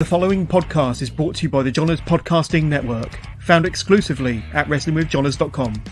The following podcast is brought to you by the Johners Podcasting Network, found exclusively at WrestlingWithJohners.com.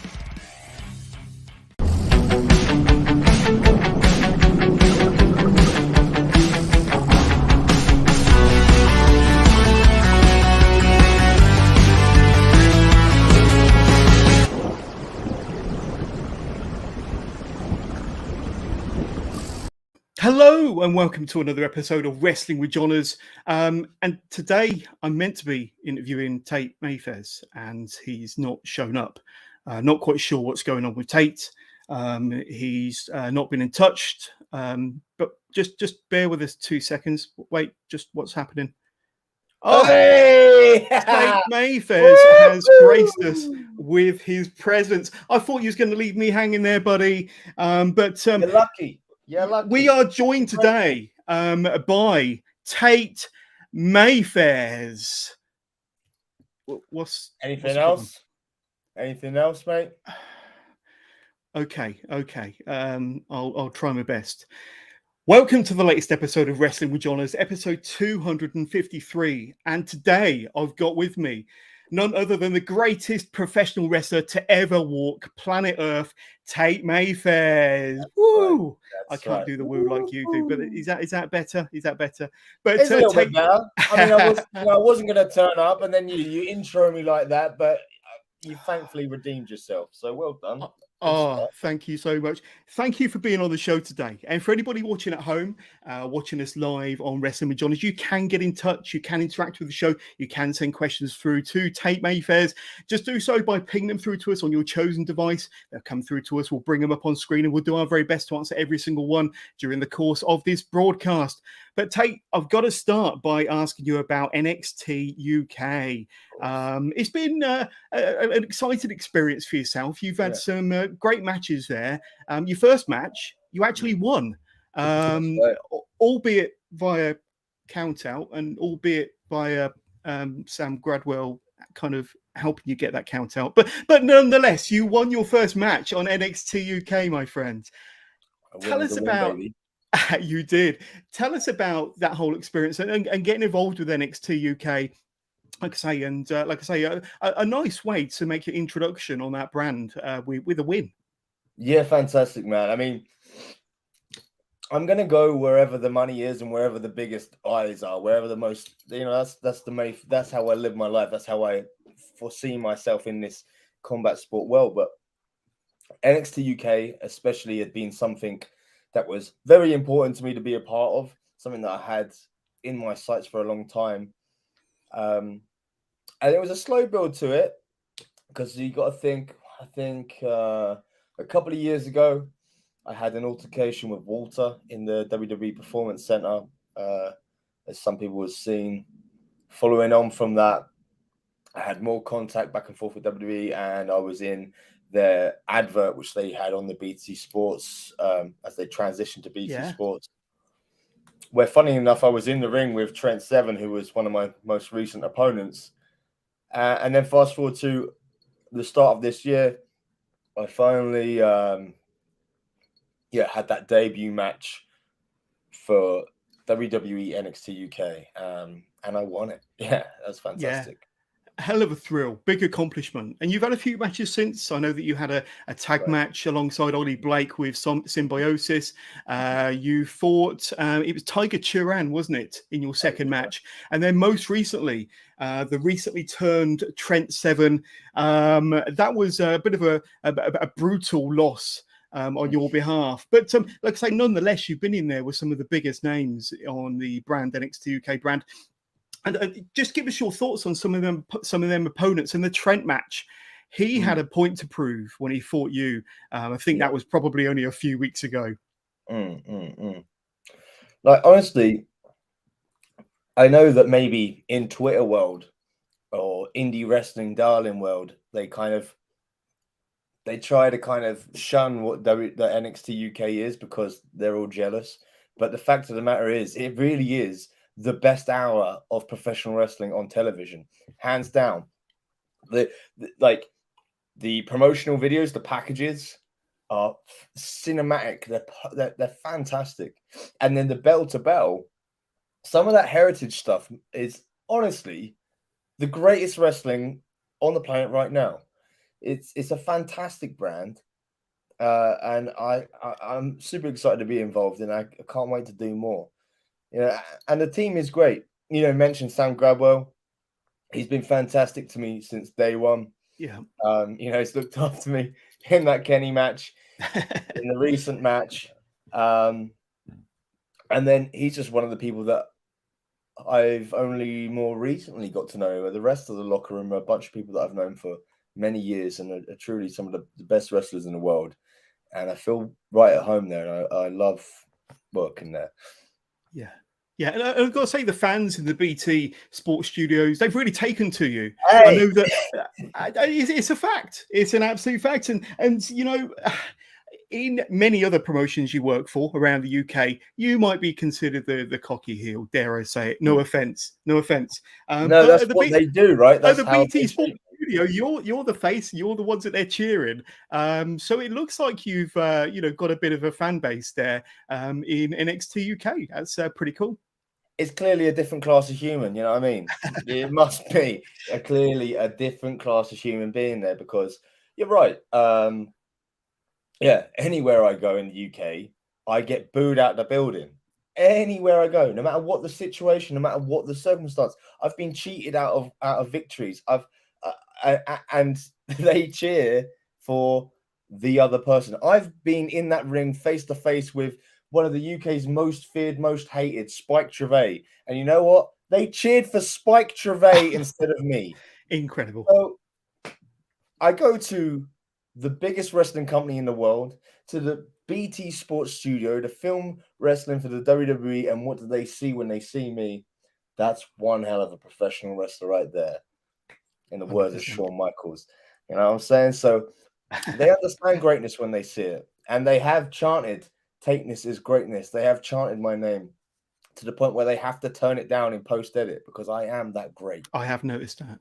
Hello and welcome to another episode of Wrestling with Johners. And today I'm meant to be interviewing Tate Mayfairs, and he's not shown up. Not quite sure what's going on with Tate. He's not been in touch. But just bear with us 2 seconds. Wait, just what's happening? Oh, hey! Tate Mayfairs has graced us with his presence. I thought you was going to leave me hanging there, buddy. But you're lucky. Yeah, lucky. We are joined today by Tate Mayfairs. What's anything else? Anything else, mate? Okay. I'll try my best. Welcome to the latest episode of Wrestling with Johners, episode 253. And today I've got with me none other than the greatest professional wrestler to ever walk planet Earth, Tate Mayfairs. Woo! I can't do the woo like you do, but is that better? Is that better? But it's a little bit better. I mean, I wasn't going to turn up, and then you intro me like that, but you thankfully redeemed yourself. So well done. Oh, thank you so much. Thank you for being on the show today. And for anybody watching at home, watching us live on Wrestling with Johners, you can get in touch. You can interact with the show. You can send questions through to Tate Mayfairs. Just do so by pinging them through to us on your chosen device. They'll come through to us. We'll bring them up on screen, and we'll do our very best to answer every single one during the course of this broadcast. But Tate, I've got to start by asking you about NXT UK. It's been an exciting experience for yourself. You've had some great matches there. Your first match, you actually won, albeit via count out and albeit via Sam Gradwell kind of helping you get that count out. But nonetheless, you won your first match on NXT UK, my friend. Tell us about... You did. Tell us about that whole experience and getting involved with NXT UK. Like I say, a nice way to make your introduction on that brand with a win. Yeah, fantastic, man. I mean, I'm gonna go wherever the money is and wherever the biggest eyes are, wherever the most. That's how I live my life. That's how I foresee myself in this combat sport world. But NXT UK, especially, had been something that was very important to me to be a part of, something that I had in my sights for a long time. And it was a slow build to it because you got to think, I think a couple of years ago, I had an altercation with Walter in the WWE Performance Center, as some people have seen. Following on from that, I had more contact back and forth with WWE, and I was in their advert, which they had on the BT Sports as they transitioned to BT Sports. Where, funny enough, I was in the ring with Trent Seven, who was one of my most recent opponents. And then fast forward to the start of this year, I finally had that debut match for WWE NXT UK. And I won it. Yeah, that's fantastic. Yeah. Hell of a thrill, big accomplishment. And you've had a few matches since. I know that you had a tag match alongside Ollie Blake with Symbiosis. You fought, it was Tiger Turan, wasn't it, in your second match? And then most recently, the recently turned Trent Seven. That was a bit of a brutal loss on your behalf. But like I say, nonetheless, you've been in there with some of the biggest names on the brand, NXT UK brand. And just give us your thoughts on some of them opponents. In the Trent match, he had a point to prove when he fought you. I think that was probably only a few weeks ago. Like, honestly, I know that maybe in Twitter world or indie wrestling darling world, they try to kind of shun what the NXT UK is because they're all jealous. But the fact of the matter is, it really is the best hour of professional wrestling on television, hands down. The promotional videos, the packages are cinematic. They're fantastic. And then the bell to bell some of that heritage stuff is honestly the greatest wrestling on the planet right now. It's a fantastic brand, and I'm super excited to be involved, and I can't wait to do more. And the team is great. Mentioned Sam Gradwell. He's been fantastic to me since day one. Yeah. He's looked after me in that Kenny match, in the recent match. And then he's just one of the people that I've only more recently got to know. The rest of the locker room are a bunch of people that I've known for many years and are truly some of the best wrestlers in the world. And I feel right at home there. And I love working there. Yeah. Yeah, and I've got to say, the fans in the BT Sports Studios, they've really taken to you. Hey! I know that it's a fact. It's an absolute fact. And in many other promotions you work for around the UK, you might be considered the cocky heel, dare I say it. No offense. No, that's what they do, right? That's the how BT Sports Studio, you're the face, you're the ones that they're cheering. So it looks like you've got a bit of a fan base there in NXT UK. That's pretty cool. It's clearly a different class of human, you know what I mean? It must be clearly a different class of human being there, because you're right. Anywhere I go in the UK, I get booed out the building. Anywhere I go, no matter what the situation, no matter what the circumstance, I've been cheated out of victories. And they cheer for the other person. I've been in that ring face to face with one of the UK's most feared, most hated, Spike Trivet. And you know what? They cheered for Spike Trivet instead of me. Incredible. So I go to the biggest wrestling company in the world, to the BT Sports Studio to film wrestling for the WWE. And what do they see when they see me? That's one hell of a professional wrestler right there, in the words 100%. of Shawn Michaels. You know what I'm saying? So they understand greatness when they see it. And they have chanted, "Takeness is greatness." They have chanted my name to the point where they have to turn it down in post-edit, because I am that great. I have noticed that.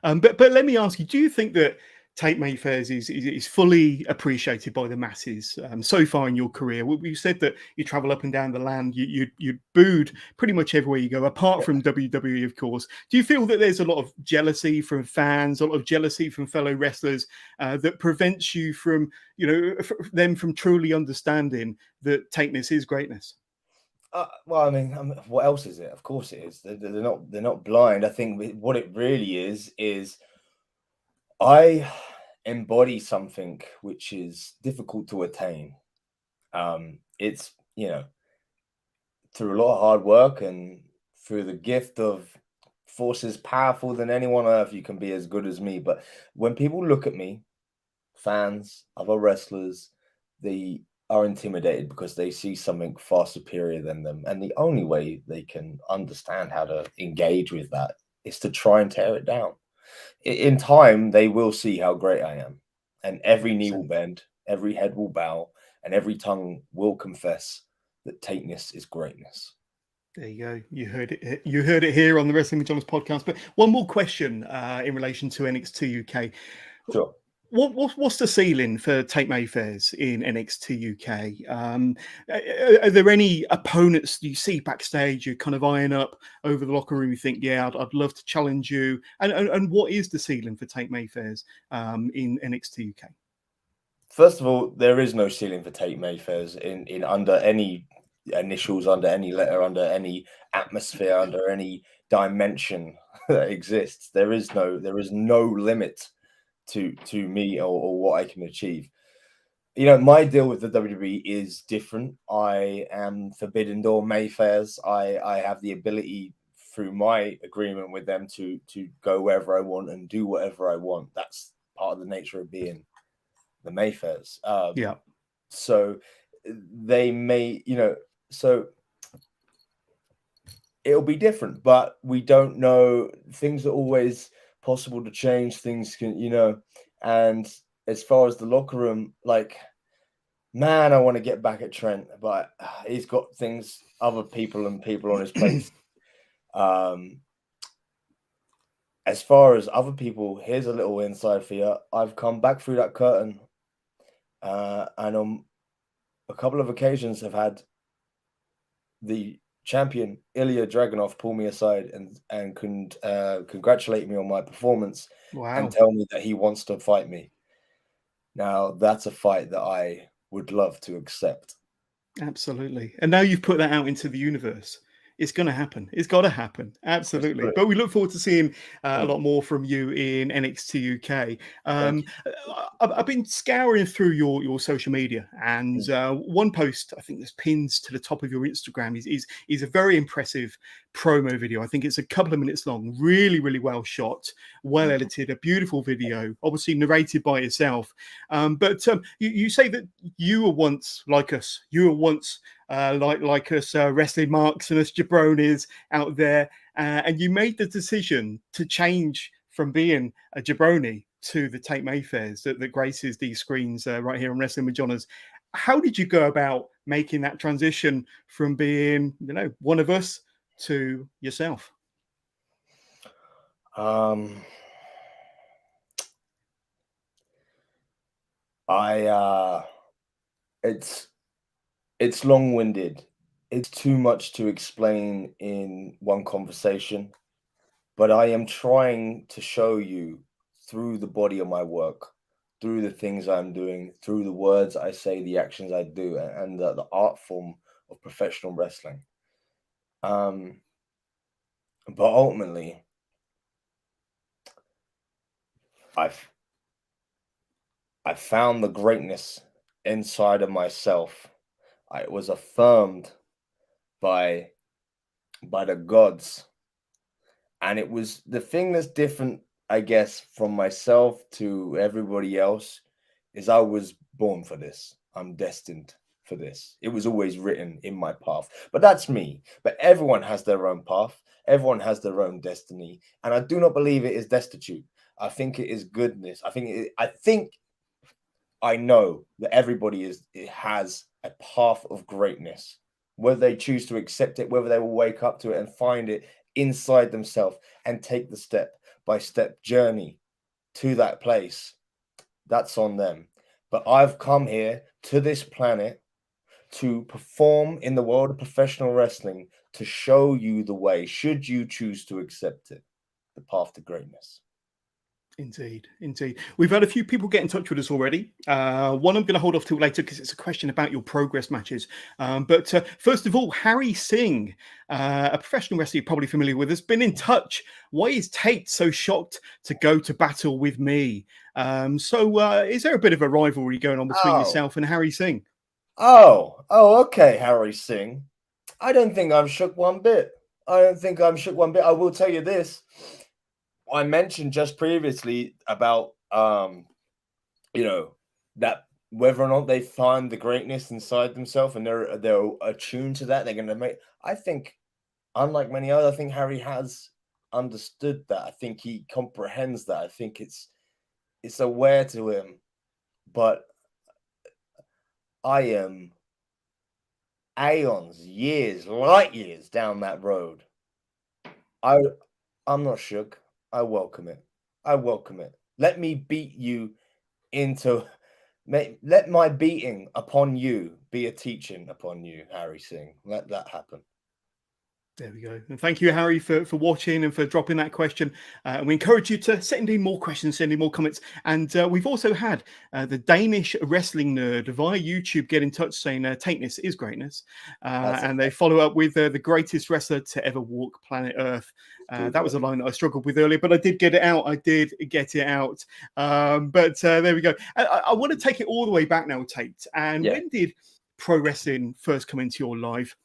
But let me ask you, do you think that Tate Mayfairs is fully appreciated by the masses so far in your career? You said that you travel up and down the land, you booed pretty much everywhere you go, apart from WWE, of course. Do you feel that there's a lot of jealousy from fans, a lot of jealousy from fellow wrestlers that prevents you from, them from truly understanding that Tateness is greatness? Well, I mean, what else is it? Of course it is. They're not blind. I think what it really is I embody something which is difficult to attain. It's through a lot of hard work and through the gift of forces powerful than anyone on earth, you can be as good as me. But when people look at me, fans, other wrestlers, they are intimidated because they see something far superior than them. And the only way they can understand how to engage with that is to try and tear it down. In time, they will see how great I am. And every knee will bend, every head will bow, and every tongue will confess that Tateness is greatness. There you go. You heard it. You heard it here on the Wrestling with John's podcast. But one more question in relation to NXT UK. Sure. What's the ceiling for Tate Mayfairs in NXT UK? Are there any opponents you see backstage you kind of eyeing up over the locker room? You think, yeah, I'd love to challenge you. And what is the ceiling for Tate Mayfairs in NXT UK? First of all, there is no ceiling for Tate Mayfairs in under any initials, under any letter, under any atmosphere, under any dimension that exists. There is no limit to me or what I can achieve. My deal with the WWE is different. I am Forbidden Door Mayfairs. I have the ability through my agreement with them to go wherever I want and do whatever I want. That's part of the nature of being the Mayfairs. So they may, so it'll be different, but we don't know. Things are always possible to change. Things can, and as far as the locker room, man, I want to get back at Trent, but he's got other people on his plate. As far as other people, here's a little inside for you. I've come back through that curtain, and on a couple of occasions have had the champion Ilya Dragunov pull me aside and congratulate me on my performance and Wow. tell me that he wants to fight me. Now, that's a fight that I would love to accept. Absolutely. And now you've put that out into the universe. It's going to happen. It's got to happen. Let's do Absolutely. it. But we look forward to seeing a Mm, lot more from you in NXT UK. thank you. I've been scouring through your social media, and Mm, one post I think that's pinned to the top of your Instagram is a very impressive promo video. I think it's a couple of minutes long, really, really well shot, well mm. edited, a beautiful video, obviously narrated by yourself. But you say that you were once like us. You were once like us wrestling marks and us jabronis out there, and you made the decision to change from being a jabroni to the Tate Mayfairs that graces these screens right here on Wrestling with Johners. How did you go about making that transition from being, one of us to yourself? Um, I it's long-winded. It's too much to explain in one conversation, but I am trying to show you through the body of my work, through the things I'm doing, through the words I say, the actions I do, and the art form of professional wrestling. Um, but ultimately, I've I found the greatness inside of myself. I was affirmed by the gods, and it was the thing that's different, I guess, from myself to everybody else is I was born for this. I'm destined for this. It was always written in my path. But that's me. But everyone has their own path. Everyone has their own destiny, and I do not believe it is destitute. I think it is goodness. I think I know that it has a path of greatness. Whether they choose to accept it, whether they will wake up to it and find it inside themselves and take the step by step journey to that place, that's on them. But I've come here to this planet to perform in the world of professional wrestling to show you the way, should you choose to accept it, the path to greatness. Indeed, indeed. We've had a few people get in touch with us already. One I'm going to hold off till later because it's a question about your progress matches. But first of all, Harry Singh, a professional wrestler you're probably familiar with, has been in touch. Why is Tate so shocked to go to battle with me? Is there a bit of a rivalry going on between Oh, yourself and Harry Singh? okay, Harry Singh. I don't think I'm shook one bit. I don't think I'm shook one bit. I will tell you this. I mentioned just previously about you know, that whether or not they find the greatness inside themselves and they're attuned to that, they're gonna make I think unlike many other, I think Harry has understood that. I think he comprehends that. I think it's aware to him. But I am aeons, years, light years down that road. I I'm not shook. I welcome it. I welcome it. Let me beat you into let my beating upon you be a teaching upon you, Harry Singh. Let that happen. There we go. And thank you, Harry, for watching and for dropping that question. And we encourage you to send in more questions, send in more comments. And we've also had the Danish wrestling nerd via YouTube get in touch saying Tateness is greatness. That's a And they follow up with the greatest wrestler to ever walk planet Earth. good That one. was a line that I struggled with earlier, but I did get it out. But there we go. I want to take it all the way back now, Tate. And Yeah. when did pro wrestling first come into your life?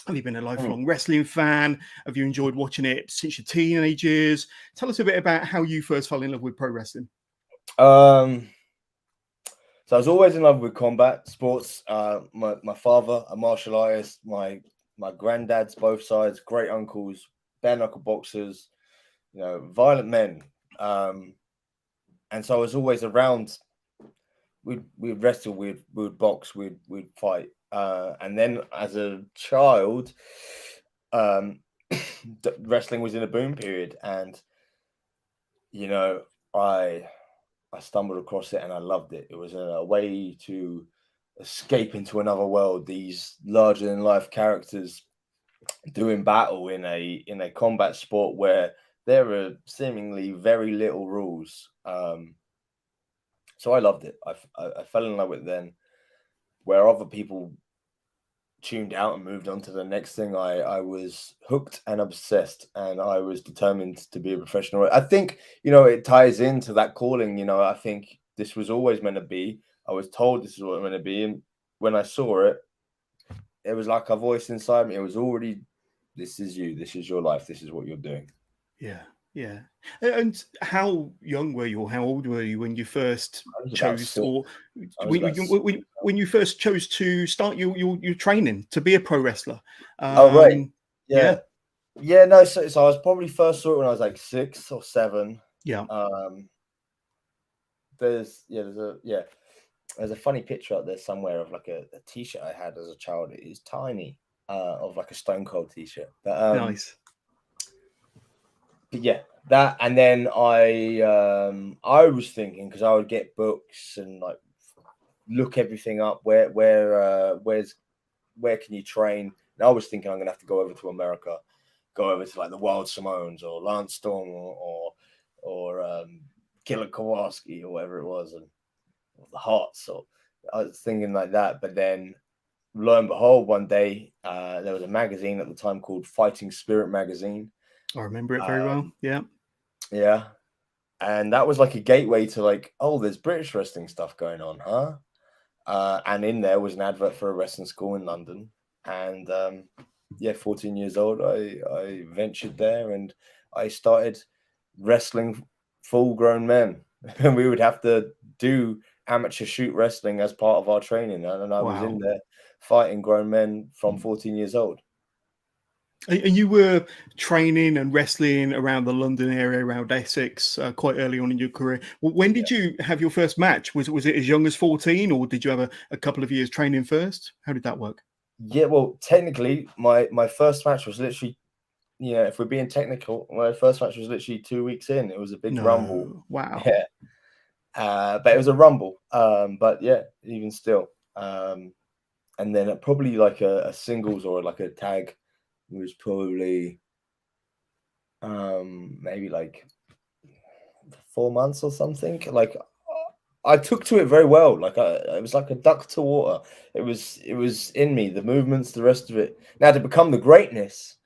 Have you been a Mm. lifelong wrestling fan? Have you enjoyed watching it since your teenage years? Tell us a bit about how you first fell in love with pro wrestling. Um, so I was always in love with combat sports. My father, a martial artist, my granddads, both sides, great uncles, bare knuckle boxers, violent men. And so I was always around. We'd wrestle, we'd box, we'd fight. And then as a child, wrestling was in a boom period, and I stumbled across it and I loved it. It was a way to escape into another world. These larger than life characters doing battle in a combat sport where there are seemingly very little rules. So I loved it. I fell in love with it then. Where other people tuned out and moved on to the next thing, I was hooked and obsessed, and I was determined to be a professional. I think, it ties into that calling. I think this was always meant to be. I was told this is what it was meant to be, and when I saw it, it was like a voice inside me. It was already, this is you, this is your life, this is what you're doing. Yeah, yeah. And how young were you, or how old were you when you first chose, or when you first chose to start your training to be a pro wrestler? Oh, right. Yeah. No. So I was probably first saw it when I was like 6 or 7. Yeah. There's a funny picture out there somewhere of like a t-shirt I had as a child. It is tiny, of like a Stone Cold t-shirt. But, nice. But yeah, that, and then I was thinking, because I would get books and like look everything up. Where can you train? And I was thinking I'm gonna have to go over to America, go over to like the Wild Samoans or Lance Storm or Killer Kowalski or whatever it was, and the Hearts. So I was thinking like that, but then lo and behold, one day there was a magazine at the time called Fighting Spirit magazine. I remember it very well. Yeah. And that was like a gateway to like, oh, there's British wrestling stuff going on, huh? And in there was an advert for a wrestling school in London. And 14 years old, I ventured there and I started wrestling full-grown men. And we would have to do amateur shoot wrestling as part of our training. And I was in there fighting grown men from 14 years old. And you were training and wrestling around the London area, around Essex, quite early on in your career. When did you have your first match? Was it as young as 14, or did you have a couple of years training first? How did that work? Yeah, well, technically, my first match was literally, if we're being technical, my first match was literally 2 weeks in. It was a big rumble. Wow. Yeah. But it was a rumble. But yeah, even still. And then probably like a singles or like a tag was probably maybe like 4 months or something. Like I took to it very well. Like it was like a duck to water. It was in me, the movements, the rest of it. Now to become the greatness,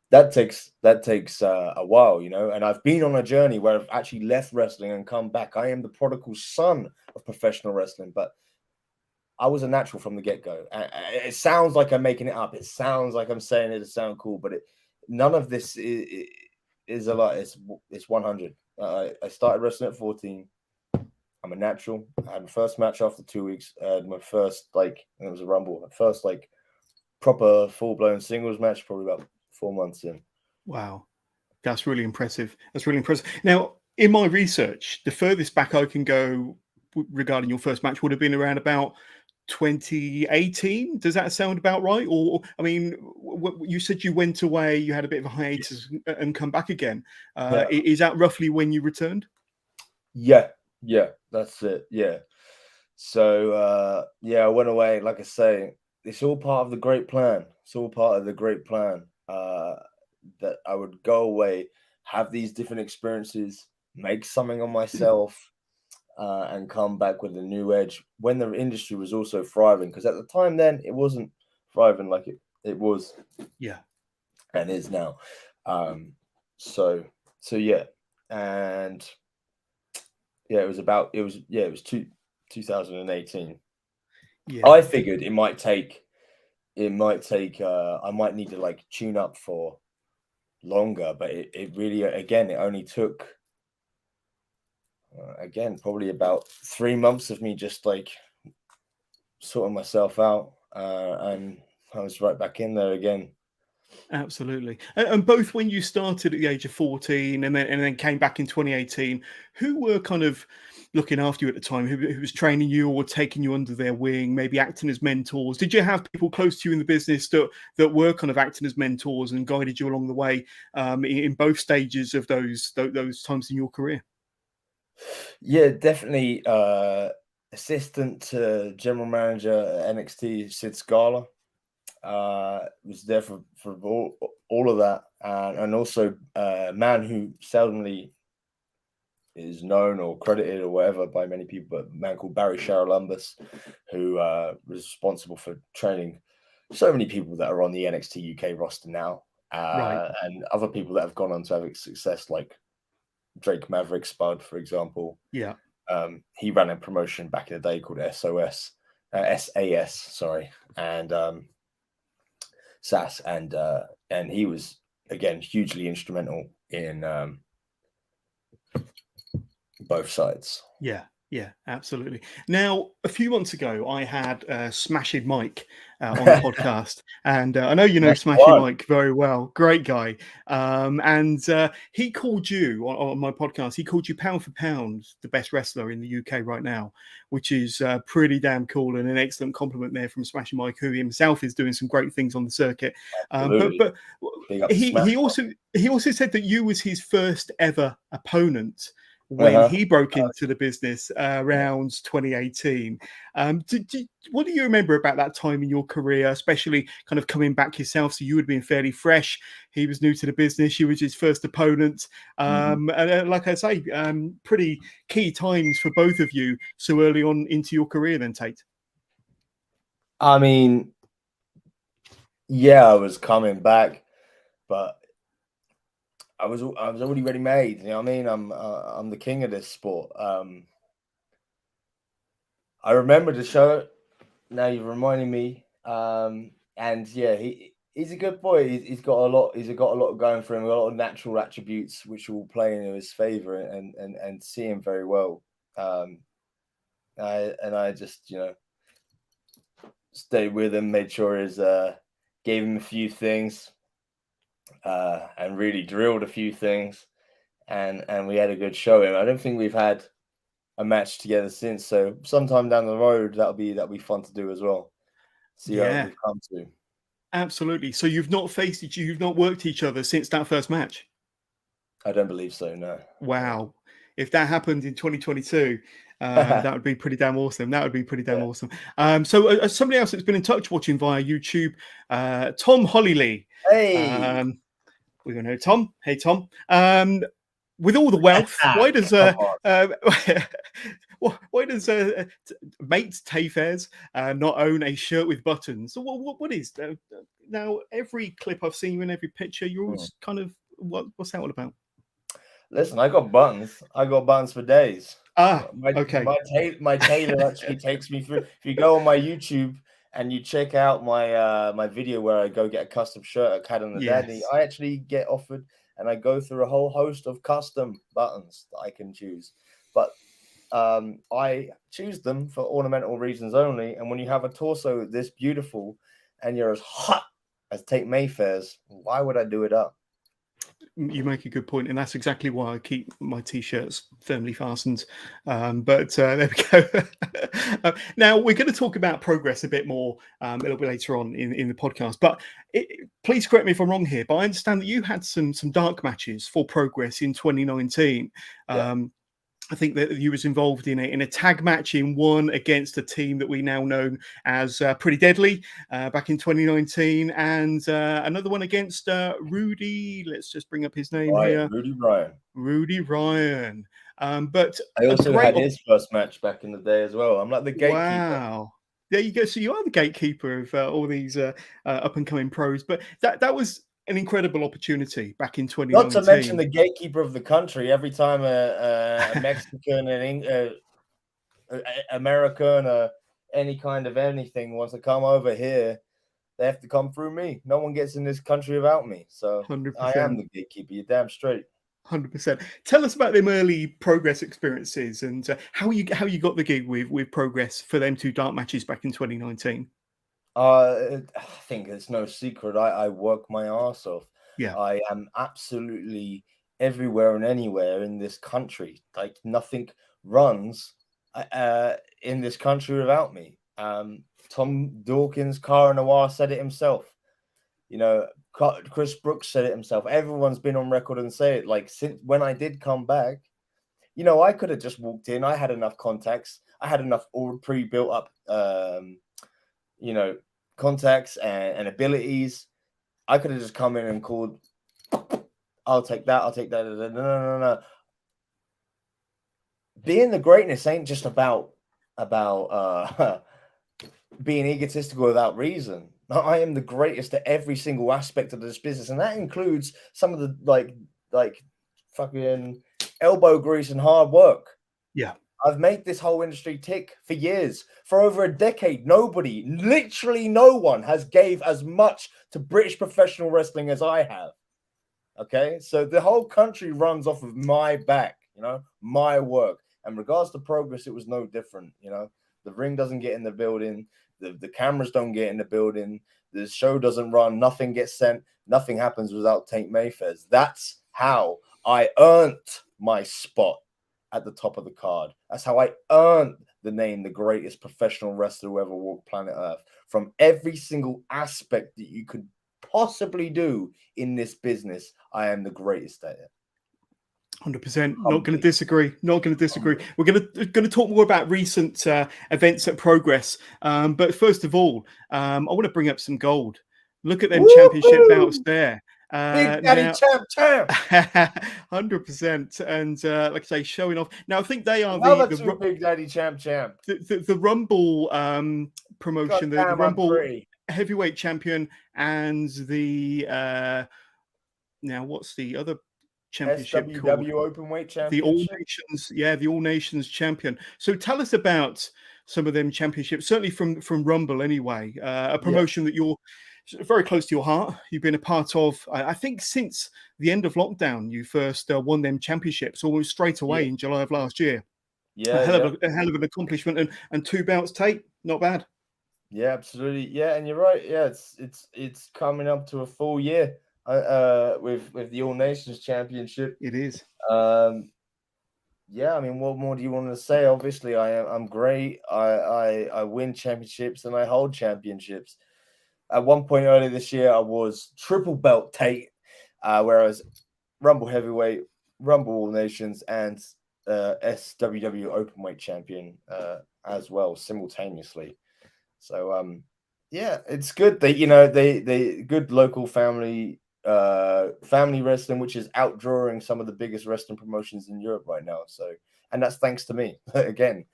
that takes a while, and I've been on a journey where I've actually left wrestling and come back. I am the prodigal son of professional wrestling, but I was a natural from the get-go. It sounds like I'm making it up. It sounds like I'm saying it to sound cool, but none of this is a lot. It's 100. I started wrestling at 14. I'm a natural. I had my first match after 2 weeks. My first, and it was a rumble. My first, proper full-blown singles match, probably about 4 months in. Wow. That's really impressive. Now, in my research, the furthest back I can go regarding your first match would have been around about 2018. Does that sound about right? Or, I mean, you said you went away, you had a bit of a hiatus and come back again. Is that roughly when you returned? Yeah, that's it. Yeah. So, I went away. Like I say, it's all part of the great plan. It's all part of the great plan that I would go away, have these different experiences, make something on myself, and come back with a new edge when the industry was also thriving. Because at the time then, it wasn't thriving like it was. Yeah. And is now. So yeah. And yeah, it was 2018. Yeah. I figured it might take I might need to tune up for longer, but it really, again, it only took probably about 3 months of me just sorting myself out, and I was right back in there again. Absolutely. And both when you started at the age of 14 and then came back in 2018, who were kind of looking after you at the time? Who was training you or taking you under their wing, maybe acting as mentors? Did you have people close to you in the business that were kind of acting as mentors and guided you along the way in both stages of those times in your career? Yeah, definitely. Assistant to general manager at NXT, Sid Scala. was there for all of that, and also a man who seldomly is known or credited or whatever by many people, but a man called Barry Charolumbus, who was responsible for training so many people that are on the NXT UK roster now, and other people that have gone on to have success, like Drake Maverick Spud, for example. Yeah. He ran a promotion back in the day called SAS, sorry, and SAS, and he was again hugely instrumental in both sides. Yeah, absolutely. Now, a few months ago, I had Smashing Mike on the podcast, and I know you know Smashing Mike very well. Great guy. And he called you on my podcast. He called you pound for pound the best wrestler in the UK right now, which is pretty damn cool and an excellent compliment there from Smashing Mike, who himself is doing some great things on the circuit. But he also said that you was his first ever opponent when he broke into the business around 2018. What do you remember about that time in your career, especially kind of coming back yourself? So you had been fairly fresh. He was new to the business. You was his first opponent. And like I say, pretty key times for both of you so early on into your career then, Tate. I mean, yeah, I was coming back, but I was already ready made. You know what I mean? I'm the king of this sport. I remember the show. Now you're reminding me. And yeah, he's a good boy. He's got a lot. He's got a lot going for him. A lot of natural attributes which will play in his favor and see him very well. I just stayed with him, made sure gave him a few things. And really drilled a few things, and we had a good showing. I don't think we've had a match together since, so sometime down the road that'll be fun to do as well. See how we've come to. Absolutely. So you've not faced each, you've not worked each other since that first match? I don't believe so. No. Wow. If that happened in 2022, that would be pretty damn awesome. That would be pretty damn awesome. So somebody else that's been in touch watching via YouTube, Tom Hollylee. Hey. We all know Tom. Hey, Tom. With all the wealth, why does mate Mayfairs not own a shirt with buttons? So what is now? Every clip I've seen you in, every picture, you're always kind of what's that all about? Listen, I got buttons. I got buttons for days. Okay. My tailor actually takes me through. If you go on my YouTube and you check out my video where I go get a custom shirt at Cat and the Daddy, I actually get offered, and I go through a whole host of custom buttons that I can choose. But I choose them for ornamental reasons only. And when you have a torso this beautiful and you're as hot as Tate Mayfairs, why would I do it up? You make a good point, and that's exactly why I keep my t-shirts firmly fastened. But there we go. Now we're going to talk about Progress a bit more a little bit later on in the podcast. But please correct me if I'm wrong here. But I understand that you had some dark matches for Progress in 2019. I think that you was involved in a tag match in one against a team that we now know as Pretty Deadly back in 2019, and another one against Rudy. Let's just bring up his name here. Rudy Ryan. But I also had his first match back in the day as well. I'm like the gatekeeper. Wow. There you go. So you are the gatekeeper of all these up and coming pros. But that was an incredible opportunity back in 2019. Not to mention the gatekeeper of the country. Every time a Mexican and American or any kind of anything wants to come over here, they have to come through me. No one gets in this country without me. So 100%. I am the gatekeeper. You're damn straight. 100%. Tell us about them early Progress experiences and how you got the gig with Progress for them two dark matches back in 2019. I think it's no secret. I work my ass off. Yeah, I am absolutely everywhere and anywhere in this country. Like nothing runs in this country without me. Tom Dawkins, Cara Noir said it himself. Chris Brooks said it himself. Everyone's been on record and say it. Like since when I did come back, I could have just walked in. I had enough contacts. I had enough all pre-built up. contacts and abilities. I could have just come in and called, I'll take that, I'll take that. No. Being the greatness ain't just about being egotistical without reason. I am the greatest at every single aspect of this business, and that includes some of the like fucking elbow grease and hard work. Yeah. I've made this whole industry tick for years. For over a decade, nobody, literally no one, has gave as much to British professional wrestling as I have. Okay? So the whole country runs off of my back, you know, my work. And regards to Progress, it was no different, you know. The ring doesn't get in the building. The cameras don't get in the building. The show doesn't run. Nothing gets sent. Nothing happens without Tate Mayfairs. That's how I earned my spot at the top of the card. That's how I earned the name, the greatest professional wrestler who ever walked planet Earth. From every single aspect that you could possibly do in this business, I am the greatest at it. 100%. Not going to disagree. Not going to disagree. We're going to talk more about recent events at Progress. But first of all, I want to bring up some gold. Look at them championship bouts there. Big Daddy champ. 100%. And like I say, showing off. Now, I think they are the Big Daddy champ. The Rumble promotion, the Rumble heavyweight champion, and the now what's the other championship SWW called? Openweight championship. The All Nations, the All Nations champion. So tell us about some of them championships, certainly from Rumble anyway, a promotion that you're very close to your heart. You've been a part of, I think, since the end of lockdown. You first won them championships almost straight away in July of last year. A hell of an accomplishment, and 2 bouts, Tate, not bad. Yeah, absolutely. Yeah, and you're right. Yeah, it's coming up to a full year with the All Nations Championship. It is. Yeah, I mean, what more do you want to say? Obviously, I'm great. I win championships and I hold championships. At one point earlier this year, I was triple belt Tate, whereas Rumble Heavyweight, Rumble All Nations, and SWW Openweight champion as well simultaneously. So yeah, it's good that they good local family wrestling, which is outdrawing some of the biggest wrestling promotions in Europe right now. So, and that's thanks to me. Again,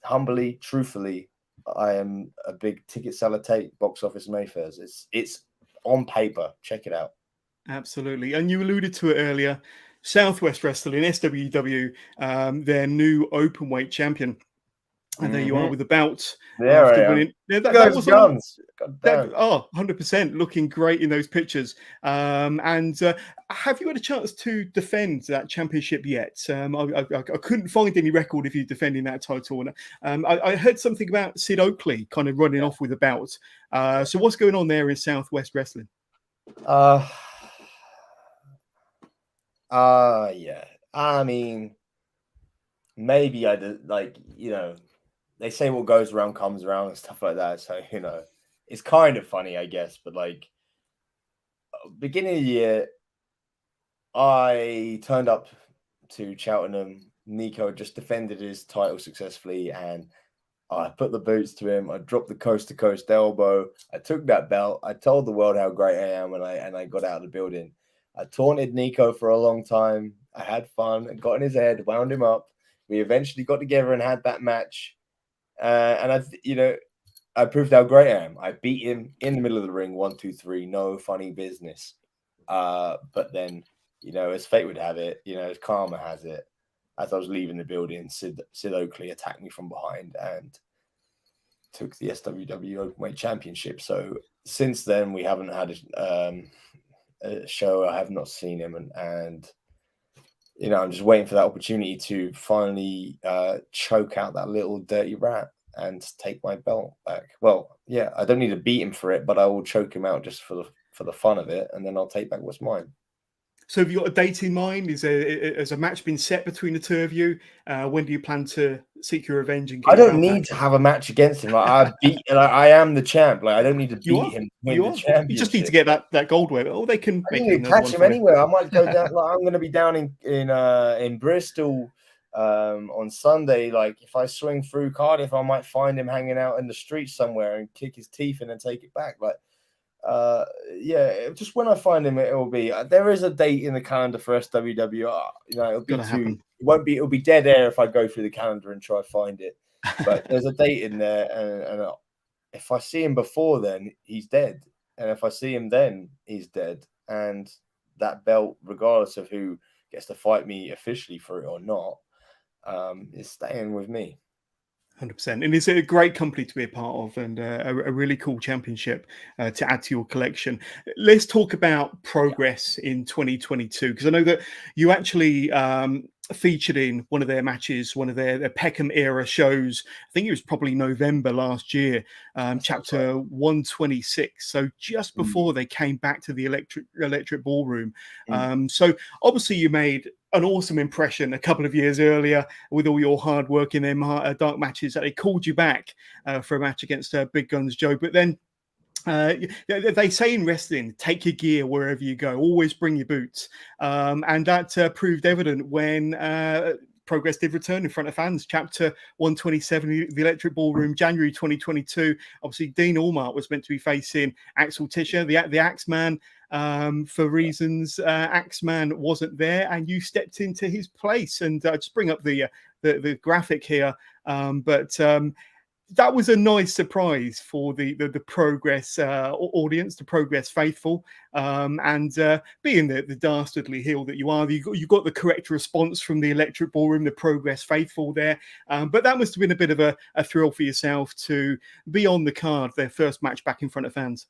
humbly, truthfully, I am a big ticket seller Tate, box office Mayfairs. It's on paper. Check it out. Absolutely. And you alluded to it earlier. Southwest Wrestling, SWW, their new openweight champion. And there you are with the bout. After winning. That was guns. 100% looking great in those pictures. And have you had a chance to defend that championship yet? I couldn't find any record of you defending that title. And I heard something about Sid Oakley kind of running off with a bout. So what's going on there in Southwest Wrestling? Yeah. I mean, maybe I did, they say what goes around comes around and stuff like that. So, it's kind of funny, I guess. But beginning of the year, I turned up to Cheltenham. Nico just defended his title successfully, and I put the boots to him. I dropped the coast to coast elbow. I took that belt. I told the world how great I am, and I got out of the building. I taunted Nico for a long time. I had fun and got in his head, wound him up. We eventually got together and had that match. And I proved how great I am. I beat him in the middle of the ring, 1, 2, 3, no funny business. But then, as fate would have it, as karma has it, as I was leaving the building, Sid Oakley attacked me from behind and took the SWW Openweight Championship. So since then, we haven't had a show. I have not seen him, and I'm just waiting for that opportunity to finally choke out that little dirty rat and take my belt back. Well, yeah, I don't need to beat him for it, but I will choke him out just for the fun of it, and then I'll take back what's mine. So have you got a date in mind? Has a match been set between the two of you? When do you plan to seek your revenge? And I don't need to have a match against him. I am the champ. I don't need to beat him to win the championship. You just need to get that gold win. Oh, they can. I need to catch him anywhere. I might go down. I'm going to be down in Bristol on Sunday, like if I swing through Cardiff, I might find him hanging out in the streets somewhere and kick his teeth in and take it back. Like, yeah, just when I find him, it will be. There is a date in the calendar for SWW. You know, it'll be happen. It won't be. It'll be dead air if I go through the calendar and try to find it. But there's a date in there, and if I see him before then, he's dead. And if I see him then, he's dead. And that belt, regardless of who gets to fight me officially for it or not, is staying with me. 100%. And it's a great company to be a part of, and a really cool championship to add to your collection. Let's talk about progress in 2022, because I know that you actually featured in one of their matches, one of their Peckham era shows. I think it was probably November last year, chapter 126. So just before they came back to the Electric Ballroom. So obviously you made an awesome impression a couple of years earlier with all your hard work in them dark matches, that they called you back for a match against Big Guns Joe. But then they say in wrestling, take your gear wherever you go, always bring your boots. And that proved evident when Progress did return in front of fans. Chapter 127, the Electric Ballroom, January 2022. Obviously, Dean Allmark was meant to be facing Axel Tischer, the Axeman. For reasons, Axeman wasn't there, and you stepped into his place. And just bring up the graphic here, but that was a nice surprise for the Progress audience, the Progress faithful, and being the dastardly heel that you are, you got the correct response from the Electric Ballroom, the Progress faithful there. But that must have been a bit of a thrill for yourself to be on the card, their first match back in front of fans.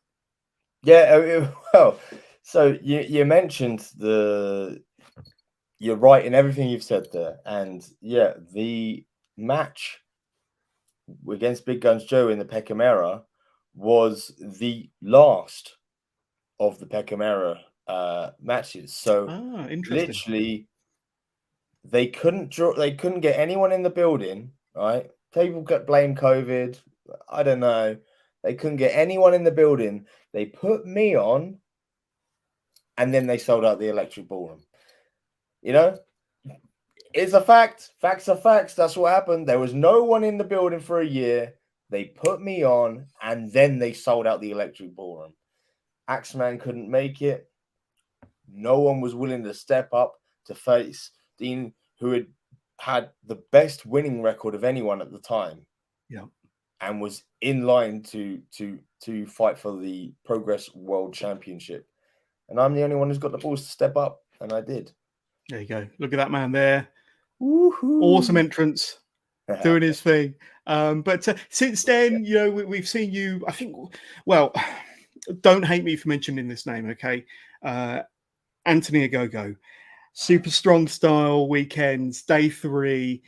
Yeah, well, so you mentioned you're right in everything you've said there, and yeah, the match against Big Guns Joe in the Peckham Era was the last of the Peckham Era matches. So literally, they couldn't get anyone in the building. Right? People could blame COVID. I don't know. They couldn't get anyone in the building. They put me on, and then they sold out the Electric Ballroom. You know, it's a fact. Facts are facts. That's what happened. There was no one in the building for a year. They put me on, and then they sold out the Electric Ballroom. Axeman couldn't make it. No one was willing to step up to face Dean, who had the best winning record of anyone at the time. Yeah. And was in line to fight for the Progress World Championship. And I'm the only one who's got the balls to step up, and I did. There you go. Look at that man there. Woo-hoo. Awesome entrance, doing his thing. But since then, you know, we've seen you, I think, well, don't hate me for mentioning this name, okay? Anthony Ogogo, Super Strong Style Weekends, day 3.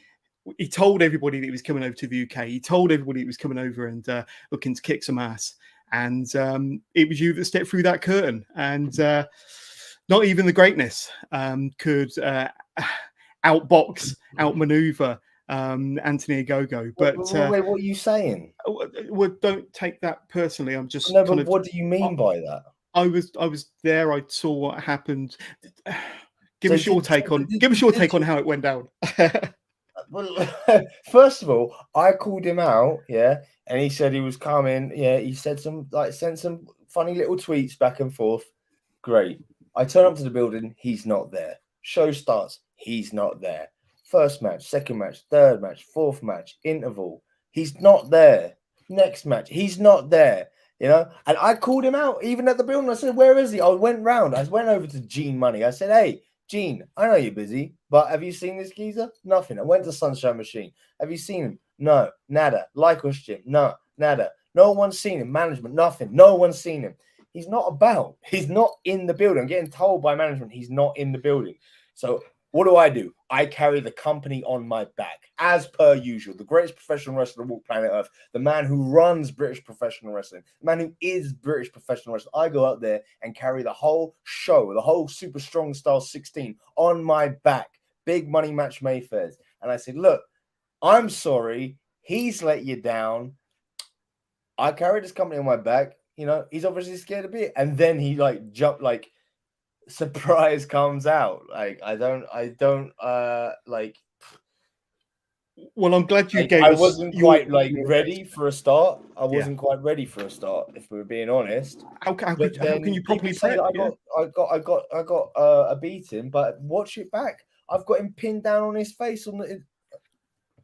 He told everybody that he was coming over to the UK. He told everybody he was coming over and looking to kick some ass. And it was you that stepped through that curtain. And not even the greatness could outmaneuver Anthony Ogogo. But wait, what are you saying? Well, don't take that personally. I'm just no. But what do you mean by that? I was there. I saw what happened. Give us your take on how it went down. Well, first of all, I called him out, yeah, and he said he was coming. Yeah, he said sent some funny little tweets back and forth. Great. I turn up to the building, he's not there. Show starts, he's not there. First match, second match, third match, fourth match, interval, he's not there. Next match, he's not there. You know, and I called him out even at the building. I said, "Where is he?" I went over to Gene Money. I said, "Hey, Gene, I know you're busy, but have you seen this geezer? Nothing. I went to Sunshine Machine. Have you seen him? No, nada. Lycos Gym? No, nada. No one's seen him. Management? Nothing. No one's seen him. He's not about. He's not in the building. I'm getting told by management he's not in the building. So what do? I carry the company on my back, as per usual. The greatest professional wrestler on planet Earth, the man who runs British professional wrestling, the man who is British professional wrestling. I go out there and carry the whole show, the whole Super Strong Style 16 on my back. Big money match Mayfairs. And I said, look, I'm sorry. He's let you down. I carry this company on my back. You know, he's obviously scared a bit. And then he jumped surprise comes out. I don't Well, I'm glad you Like, gave I us wasn't your, quite like your ready for a start. I yeah. wasn't quite ready for a start, if we were being honest. How But can then you people properly say that prep? Yeah. I got a beating, but watch it back. I've got him pinned down on his face on the.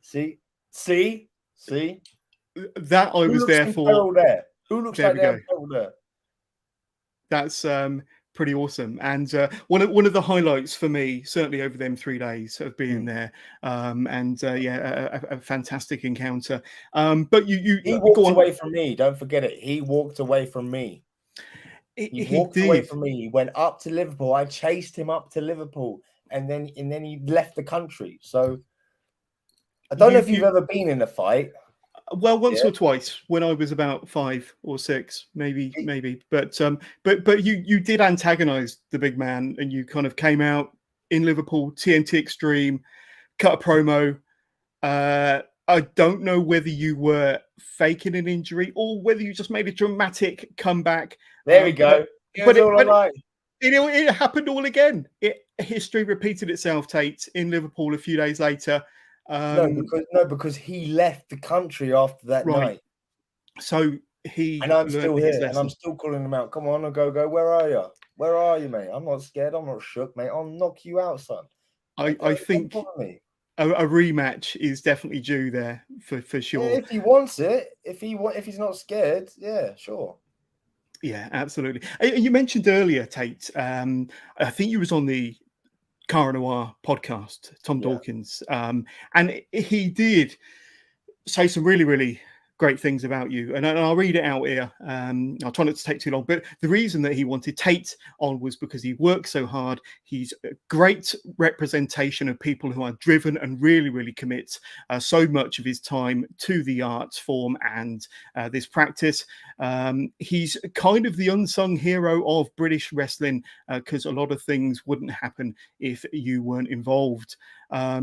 See. That I Who was looks there in for. peril there? Who looks There like we they're go. in peril there? That's pretty awesome. And one of the highlights for me, certainly over them 3 days of being there, and a fantastic encounter. But you He go walked on. away from me. Don't forget it. He walked away from me. He He walked away did. from me. He went up to Liverpool. I chased him up to Liverpool, and then he left the country. So I don't know if you've ever been in a fight. Well, once Yeah. or twice when I was about 5 or 6, maybe. But you did antagonize the big man, and you kind of came out in Liverpool, TNT Extreme, cut a promo. I don't know whether you were faking an injury or whether you just made a dramatic comeback. There we go. It was all online. It happened all again. History repeated itself, Tate, in Liverpool a few days later. Because he left the country after that night. So he and I'm learned still his here, lesson. and I'm still calling him out. Come on, go. Where are you? Where are you, mate? I'm not scared. I'm not shook, mate. I'll knock you out, son. I think a rematch is definitely due there for sure. Yeah, if he wants it, if he's not scared, yeah, sure. Yeah, absolutely. You mentioned earlier, Tate. I think you was on the Cara Noir podcast, Tom Dawkins, and he did say some really, really great things about you. And I'll read it out here. I'll try not to take too long. But the reason that he wanted Tate on was because he works so hard. He's a great representation of people who are driven and really, really commit so much of his time to the art form and this practice. He's kind of the unsung hero of British wrestling because a lot of things wouldn't happen if you weren't involved.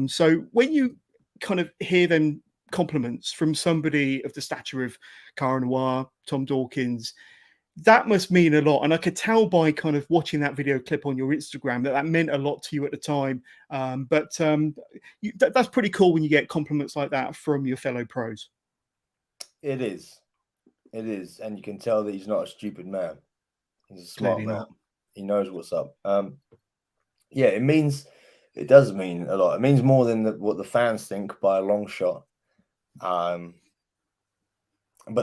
So when you kind of hear them compliments from somebody of the stature of Cara Noir, Tom Dawkins, that must mean a lot. And I could tell by kind of watching that video clip on your Instagram that meant a lot to you at the time. That's pretty cool when you get compliments like that from your fellow pros. It is. And you can tell that he's not a stupid man. He's a smart man. He knows what's up. Yeah, it does mean a lot. It means more than what the fans think by a long shot. But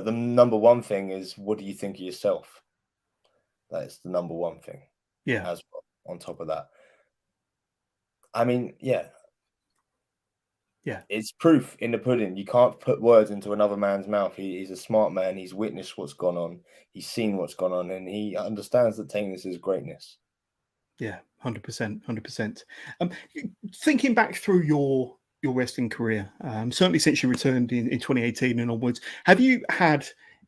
the number one thing is, what do you think of yourself? That's the number one thing. Yeah. As well, on top of that, I mean, yeah, it's proof in the pudding. You can't put words into another man's mouth. He's a smart man. He's witnessed what's gone on. He's seen what's gone on, and he understands that Tainus is greatness. Yeah, 100%. Thinking back through your wrestling career, certainly since you returned in 2018 and onwards, have you had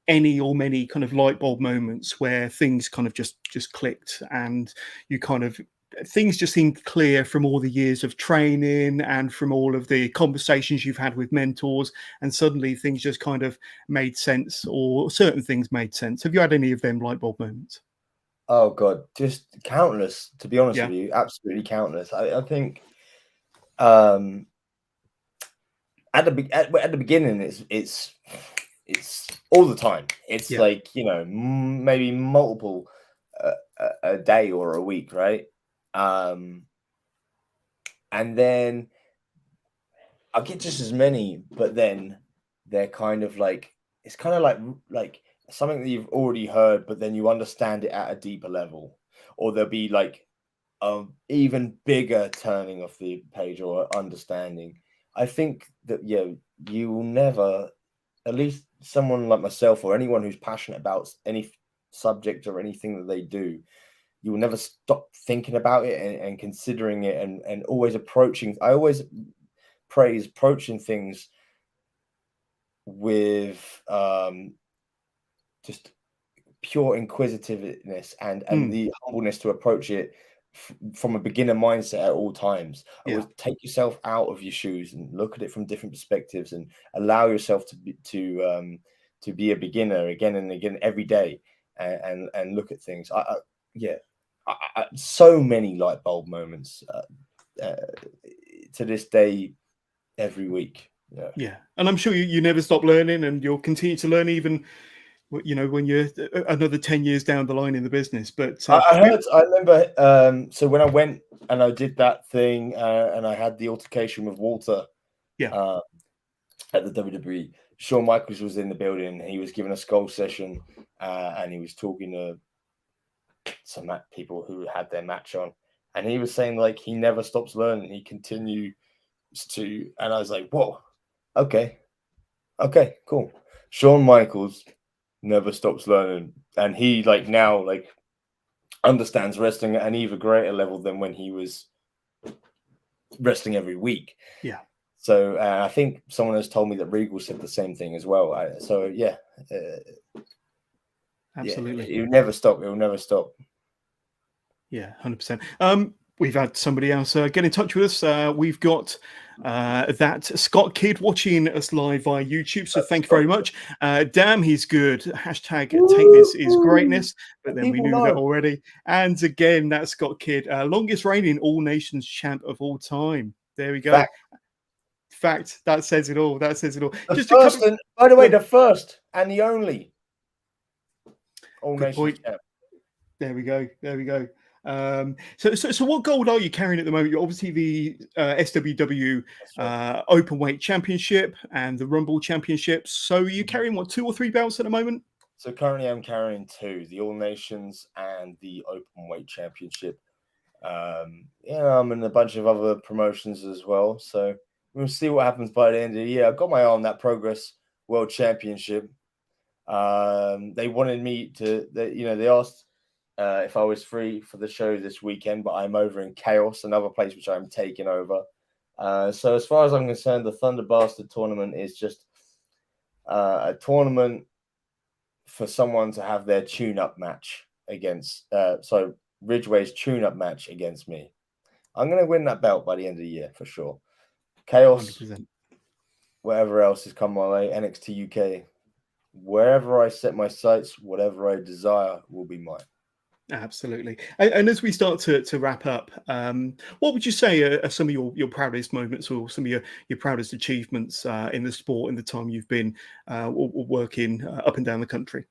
any or many kind of light bulb moments where things kind of just clicked and you kind of things just seemed clear from all the years of training and from all of the conversations you've had with mentors, and suddenly things just kind of made sense, or certain things made sense? Have you had any of them light bulb moments? Oh God, just countless. To be honest with you, absolutely countless. I think at the beginning, it's all the time. It's like, you know, maybe multiple a day or a week, right? And then I get just as many, but then they're kind of like, it's kind of like something that you've already heard, but then you understand it at a deeper level, or there'll be like even bigger turning of the page or understanding. I think that you will never, at least someone like myself or anyone who's passionate about any subject or anything that they do, you will never stop thinking about it and considering it and always approaching. I always praise approaching things with just pure inquisitiveness and the humbleness to approach it from a beginner mindset at all times. Always take yourself out of your shoes and look at it from different perspectives and allow yourself to be a beginner again and again every day and look at things. So many light bulb moments to this day every week. Yeah. And I'm sure you never stop learning, and you'll continue to learn even, when you're another 10 years down the line in the business. But I remember, so when I went and I did that thing and I had the altercation with Walter at the WWE, Shawn Michaels was in the building. He was giving a skull session and he was talking to some people who had their match on. And he was saying, like, he never stops learning. He continues to, and I was like, whoa, okay, cool. Shawn Michaels never stops learning. And he, like, now, like, understands wrestling at an even greater level than when he was wrestling every week. Yeah. So I think someone has told me that Regal said the same thing as well. Absolutely. Yeah, it'll never stop. It'll never stop. Yeah, 100%. We've had somebody else get in touch with us. We've got that Scott Kidd watching us live via YouTube. So thank you very much. Damn, he's good. Hashtag take this is greatness. But then we knew that already. And again, that's Scott Kidd, longest reigning All Nations champ of all time. There we go. Fact. That says it all. That says it all. Just first, and by the way, the first and the only All Nations champ. There we go. There we go. So what gold are you carrying at the moment? You're obviously the SWW Openweight Championship and the Rumble Championship. So are you carrying, what, 2 or 3 belts at the moment? So currently I'm carrying 2, the All Nations and the Openweight Championship. I'm in a bunch of other promotions as well. So we'll see what happens by the end of the year. I've got my eye on that Progress World Championship. They wanted me to, they asked if I was free for the show this weekend, but I'm over in Chaos, another place which I'm taking over. So as far as I'm concerned, the Thunder Bastard tournament is just a tournament for someone to have their tune-up match against, Ridgeway's tune-up match against me. I'm going to win that belt by the end of the year for sure. Chaos, 100%. Whatever else has come my way, NXT UK, wherever I set my sights, whatever I desire will be mine. Absolutely. And as we start to wrap up, what would you say are some of your proudest moments or some of your proudest achievements in the sport in the time you've been working up and down the country?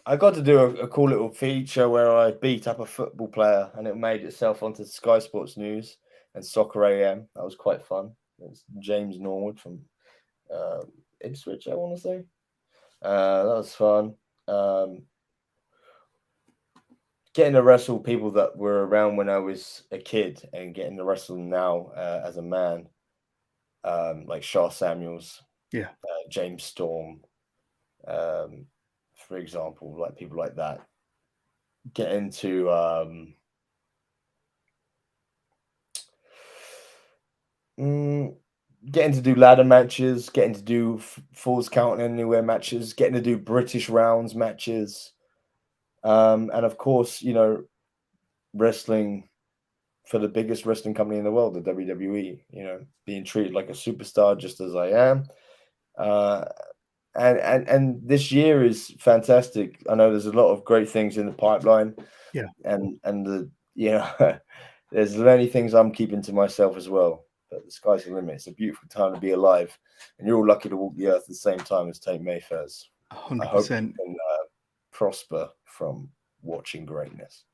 I got to do a cool little feature where I beat up a football player and it made itself onto Sky Sports News and Soccer AM. That was quite fun. It was James Norwood from Ipswich, I want to say. That was fun. Getting to wrestle people that were around when I was a kid and getting to wrestle now as a man, like Shaw Samuels, James Storm, for example, like people like that. Getting to getting to do ladder matches, getting to do Falls Count Anywhere matches, getting to do British rounds matches, and of course, wrestling for the biggest wrestling company in the world, the WWE. Being treated like a superstar just as I am. And this year is fantastic. I know there's a lot of great things in the pipeline. Yeah. And there's many things I'm keeping to myself as well. But the sky's the limit. It's a beautiful time to be alive, and you're all lucky to walk the earth at the same time as Tate Mayfairs. 100%. I hope you can prosper from watching greatness.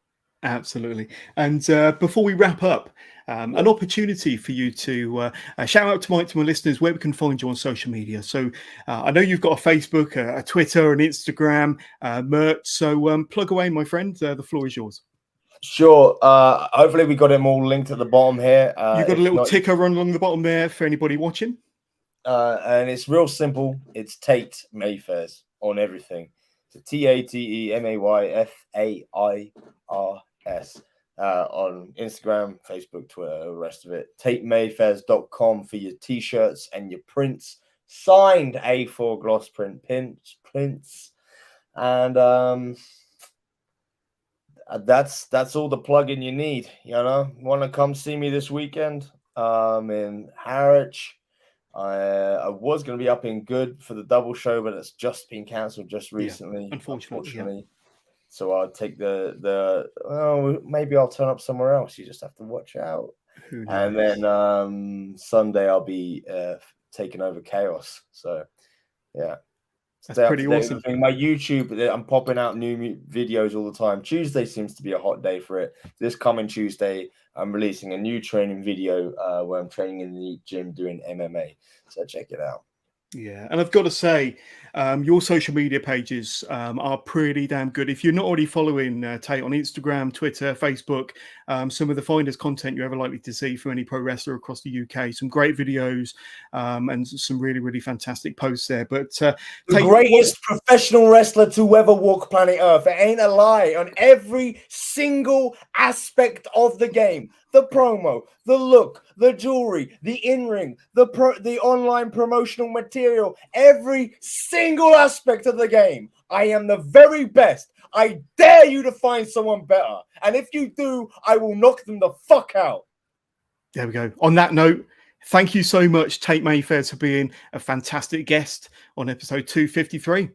Absolutely. And before we wrap up, an opportunity for you to shout out to my listeners where we can find you on social media. So I know you've got a Facebook, a Twitter, an Instagram, merch. So plug away, my friend. The floor is yours. Sure. Hopefully we got them all linked at the bottom here. You've got a little ticker run along the bottom there for anybody watching. And it's real simple. It's Tate Mayfairs on everything. So TateMayfairs on Instagram, Facebook, Twitter, the rest of it. TateMayfairs.com for your t-shirts and your prints. Signed A4 gloss print prints. And that's all the plug-in you need. Want to come see me this weekend in Harwich. I was going to be up in Good for the double show, but it's just been cancelled just recently. Unfortunately. So I'll take maybe I'll turn up somewhere else. You just have to watch out. Who knows? And then Sunday I'll be taking over Chaos. So yeah. That's pretty awesome. My YouTube, I'm popping out new videos all the time. Tuesday seems to be a hot day for it. This coming Tuesday, I'm releasing a new training video where I'm training in the gym doing MMA. So check it out. Yeah, and I've got to say, your social media pages are pretty damn good. If you're not already following Tate on Instagram, Twitter, Facebook, some of the finest content you're ever likely to see from any pro wrestler across the UK. Some great videos and some really, really fantastic posts there. But the greatest professional wrestler to ever walk planet Earth. It ain't a lie. On every single aspect of the game. The promo, the look, the jewelry, the in-ring, the online promotional material, every single aspect of the game. I am the very best. I dare you to find someone better. And if you do, I will knock them the fuck out. There we go. On that note, thank you so much, Tate Mayfairs, for being a fantastic guest on episode 253.